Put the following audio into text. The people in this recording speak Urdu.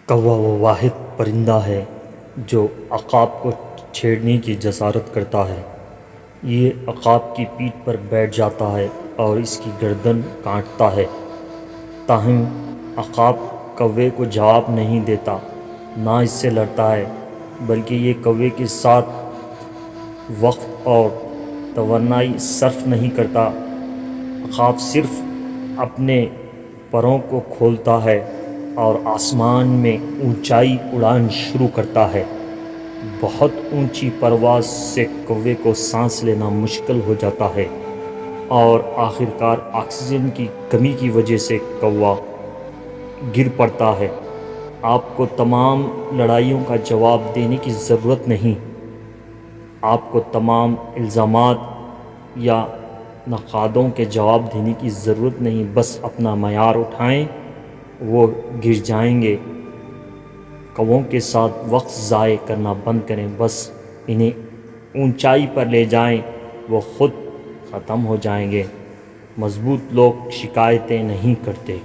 کوا وہ واحد پرندہ ہے جو عقاب کو چھیڑنے کی جسارت کرتا ہے۔ یہ عقاب کی پیٹھ پر بیٹھ جاتا ہے اور اس کی گردن کاٹتا ہے، تاہم عقاب کوے کو جواب نہیں دیتا، نہ اس سے لڑتا ہے، بلکہ یہ کوے کے ساتھ وقت اور توانائی صرف نہیں کرتا۔ عقاب صرف اپنے پروں کو کھولتا ہے اور آسمان میں اونچائی اڑان شروع کرتا ہے۔ بہت اونچی پرواز سے کوے کو سانس لینا مشکل ہو جاتا ہے اور آخرکار آکسیجن کی کمی کی وجہ سے کوا گر پڑتا ہے۔ آپ کو تمام لڑائیوں کا جواب دینے کی ضرورت نہیں، آپ کو تمام الزامات یا نقادوں کے جواب دینے کی ضرورت نہیں، بس اپنا معیار اٹھائیں، وہ گر جائیں گے۔ کووں کے ساتھ وقت ضائع کرنا بند کریں، بس انہیں اونچائی پر لے جائیں، وہ خود ختم ہو جائیں گے۔ مضبوط لوگ شکایتیں نہیں کرتے۔